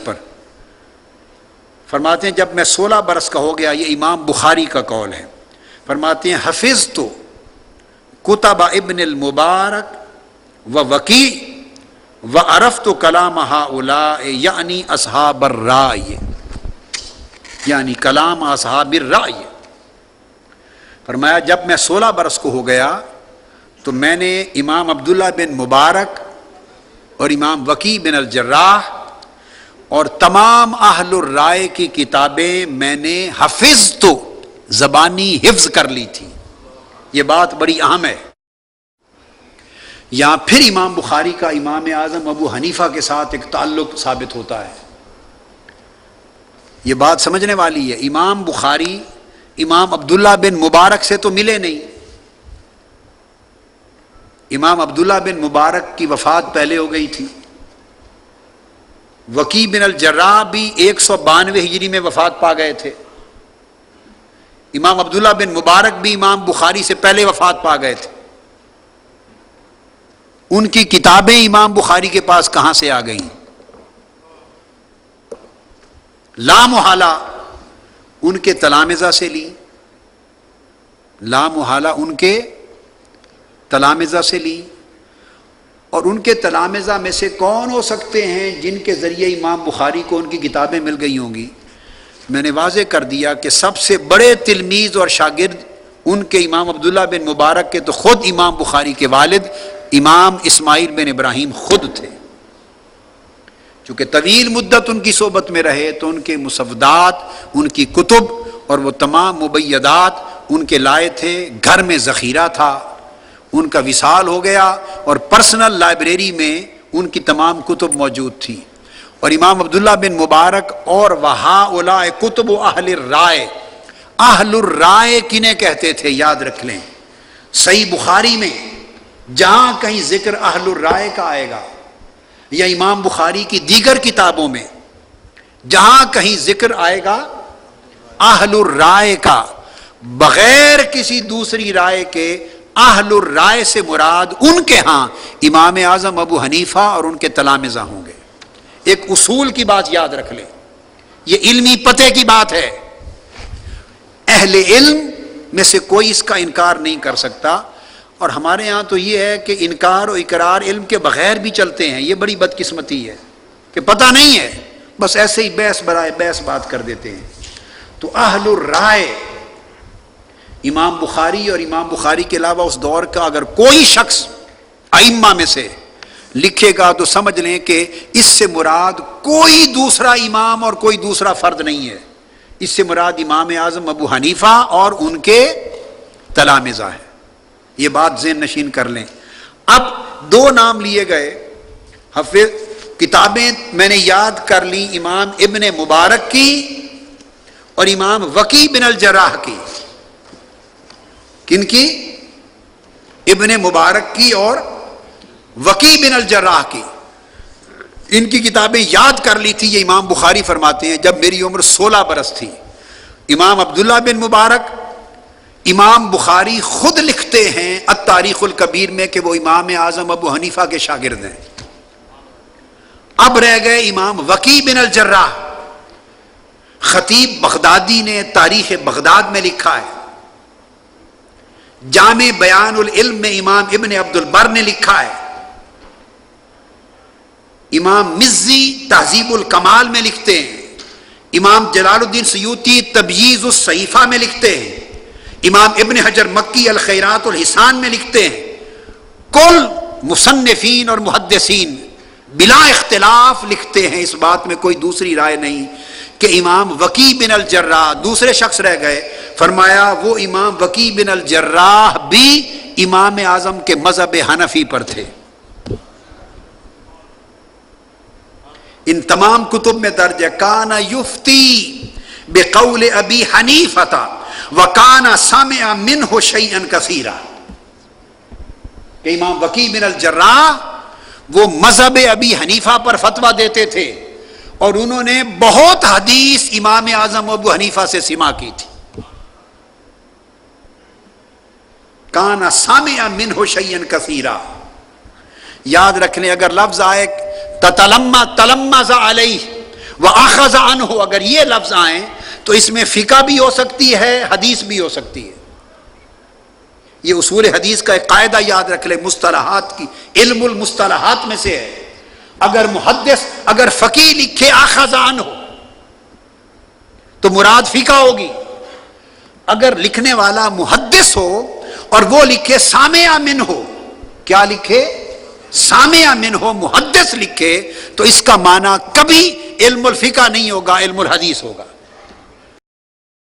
پر فرماتے ہیں جب میں 16 برس کا ہو گیا، یہ امام بخاری کا قول ہے، فرماتے ہیں حفظت کتب ابن المبارک و وکی و عرفت کلام ہؤلاء یعنی اصحاب الرائے، یعنی کلام اصحاب الرائے۔ فرمایا جب میں 16 برس کو ہو گیا تو میں نے امام عبداللہ بن مبارک اور امام وکی بن الجراح اور تمام اہل الرائے کی کتابیں میں نے حفظ تو زبانی حفظ کر لی تھی۔ یہ بات بڑی اہم ہے۔ یہاں پھر امام بخاری کا امام اعظم ابو حنیفہ کے ساتھ ایک تعلق ثابت ہوتا ہے۔ یہ بات سمجھنے والی ہے، امام بخاری امام عبداللہ بن مبارک سے تو ملے نہیں، امام عبداللہ بن مبارک کی وفات پہلے ہو گئی تھی، وکی بن الجراح بھی 192 ہجری میں وفات پا گئے تھے، امام عبداللہ بن مبارک بھی امام بخاری سے پہلے وفات پا گئے تھے، ان کی کتابیں امام بخاری کے پاس کہاں سے آ گئیں؟ لا محالہ ان کے تلامذہ سے لی، لا محالہ ان کے تلامذہ سے لی، اور ان کے تلامذہ میں سے کون ہو سکتے ہیں جن کے ذریعے امام بخاری کو ان کی کتابیں مل گئی ہوں گی؟ میں نے واضح کر دیا کہ سب سے بڑے تلمیذ اور شاگرد ان کے امام عبداللہ بن مبارک کے تو خود امام بخاری کے والد امام اسماعیل بن ابراہیم خود تھے۔ چونکہ طویل مدت ان کی صحبت میں رہے تو ان کے مسودات، ان کی کتب اور وہ تمام مبیدات ان کے لائے تھے، گھر میں ذخیرہ تھا، ان کا وصال ہو گیا اور پرسنل لائبریری میں ان کی تمام کتب موجود تھی۔ اور امام عبداللہ بن مبارک اور وہؤلاء کتب اہل الرائے، اہل الرائے کنہیں کہتے تھے یاد رکھ لیں۔ صحیح بخاری میں جہاں کہیں ذکر اہل الرائے کا آئے گا یا امام بخاری کی دیگر کتابوں میں جہاں کہیں ذکر آئے گا اہل الرائے کا، بغیر کسی دوسری رائے کے اہل الرائے سے مراد ان کے ہاں امام اعظم ابو حنیفہ اور ان کے تلامذہ ہوں گے۔ ایک اصول کی بات یاد رکھ لیں، یہ علمی پتے کی بات ہے، اہل علم میں سے کوئی اس کا انکار نہیں کر سکتا، اور ہمارے ہاں تو یہ ہے کہ انکار و اقرار علم کے بغیر بھی چلتے ہیں۔ یہ بڑی بدقسمتی ہے کہ پتہ نہیں ہے، بس ایسے ہی بحث برائے بحث بات کر دیتے ہیں۔ تو اہل الرائے امام بخاری اور امام بخاری کے علاوہ اس دور کا اگر کوئی شخص ائمہ میں سے لکھے گا تو سمجھ لیں کہ اس سے مراد کوئی دوسرا امام اور کوئی دوسرا فرد نہیں ہے، اس سے مراد امام اعظم ابو حنیفہ اور ان کے تلامذہ ہے۔ یہ بات ذہن نشین کر لیں۔ اب دو نام لیے گئے، حفظ کتابیں میں نے یاد کر لی، امام ابن مبارک کی اور امام وکی بن الجراح کی۔ کن کی؟ ابن مبارک کی اور وکی بن الجراح کی۔ ان کی کتابیں یاد کر لی تھی۔ یہ امام بخاری فرماتے ہیں جب میری عمر 16 برس تھی، امام عبداللہ بن مبارک، امام بخاری خود لکھتے ہیں التاریخ الکبیر میں کہ وہ امام اعظم ابو حنیفہ کے شاگرد ہیں۔ اب رہ گئے امام وکی بن الجراح۔ خطیب بغدادی نے تاریخ بغداد میں لکھا ہے، جامع بیان العلم میں امام ابن عبد البر نے لکھا ہے، امام مزی تہذیب الکمال میں لکھتے ہیں، امام جلال الدین سیوطی تبییض الصحیفہ میں لکھتے ہیں، امام ابن حجر مکی الخیرات الحسان میں لکھتے ہیں۔ کل مصنفین اور محدثین بلا اختلاف لکھتے ہیں، اس بات میں کوئی دوسری رائے نہیں کہ امام وکی بن الجراح، دوسرے شخص رہ گئے، فرمایا وہ امام وکی بن الجراح بھی امام اعظم کے مذہب حنفی پر تھے۔ ان تمام کتب میں درج ہے کان یفتی بقول ابی حنیفہ وکان سمع منہ شیئا کثیرا، کہ امام وکی بن الجراح وہ مذہب ابی حنیفہ پر فتویٰ دیتے تھے اور انہوں نے بہت حدیث امام اعظم ابو حنیفہ سے سماع کی تھی۔ کان سامع منہ شیئا کثیرا، یاد رکھنے اگر لفظ آئے تلمذ علیہ وَأَخَذَ عَنْهُ اگر یہ لفظ آئیں تو اس میں فقہ بھی ہو سکتی ہے، حدیث بھی ہو سکتی ہے. یہ اصول حدیث کا ایک قاعدہ یاد رکھ لے، مصطلحات کی، علم المصطلحات میں سے ہے. اگر محدث، اگر فقیہ لکھے اخذ عنہ تو مراد فقہ ہوگی. اگر لکھنے والا محدث ہو اور وہ لکھے سامع منہ، کیا لکھے؟ سامع منہ، محدث لکھے، تو اس کا معنی کبھی علم الفقہ نہیں ہوگا، علم الحدیث ہوگا.